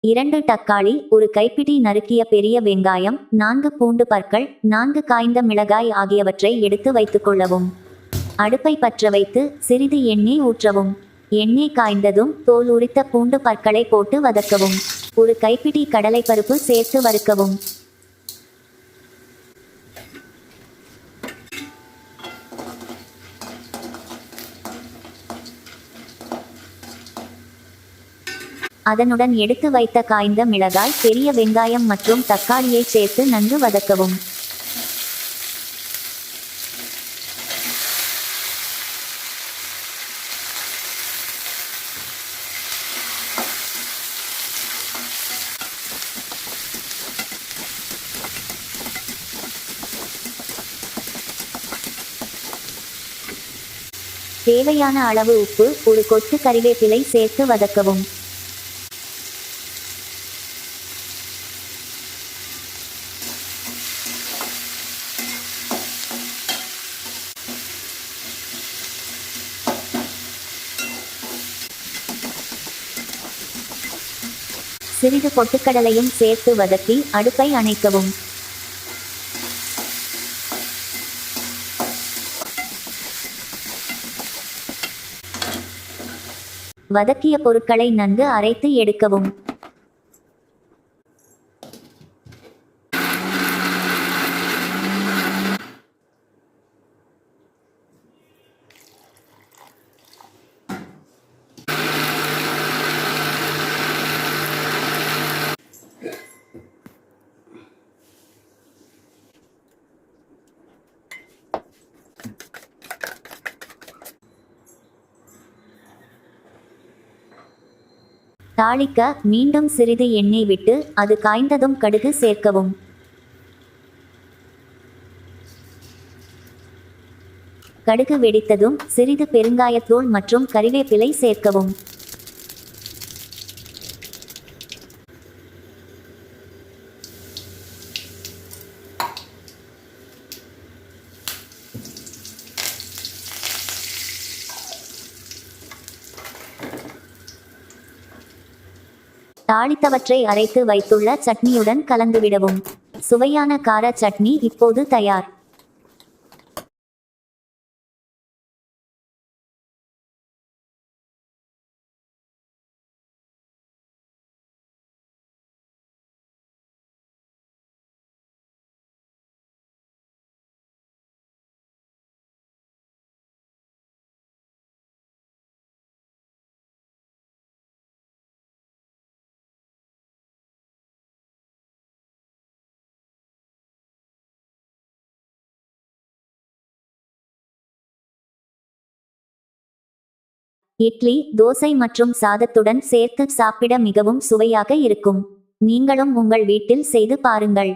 2 தக்காளி, ஒரு கைப்பிடி நறுக்கிய பெரிய வெங்காயம், 4 பூண்டு பற்கள், 4 காய்ந்த மிளகாய் ஆகியவற்றை எடுத்து வைத்துக்கொள்ளவும். அடுப்பை பற்ற வைத்து சிறிது எண்ணெய் ஊற்றவும். எண்ணெய் காய்ந்ததும் தோல் உரித்த பூண்டு பற்களை போட்டு வதக்கவும். ஒரு கைப்பிடி கடலைப்பருப்பு சேர்த்து வறுக்கவும். அதனுடன் எடுத்து வைத்த காய்ந்த மிளகாய், பெரிய வெங்காயம் மற்றும் தக்காளியை சேர்த்து நன்கு வதக்கவும். தேவையான அளவு உப்பு, ஒரு கொத்து கறிவேப்பிலை சேர்த்து வதக்கவும். சிறிது பொட்டுக்கடலையும் சேர்த்து வதக்கி அடுப்பை அணைக்கவும். வதக்கிய பொருட்களை நன்கு அரைத்து எடுக்கவும். தாளிக்க மீண்டும் சிறிது எண்ணெய் விட்டு அது காய்ந்ததும் கடுகு சேர்க்கவும். கடுகு வெடித்ததும் சிறிது பெருங்காயத்தூள் மற்றும் கறிவேப்பிலை சேர்க்கவும். தாளித்தவற்றை அரைத்து வைத்துள்ள சட்னியுடன் கலந்துவிடவும். சுவையான கார சட்னி இப்போது தயார். இட்லி, தோசை மற்றும் சாதத்துடன் சேர்த்து சாப்பிட மிகவும் சுவையாக இருக்கும். நீங்களும் உங்கள் வீட்டில் செய்து பாருங்கள்.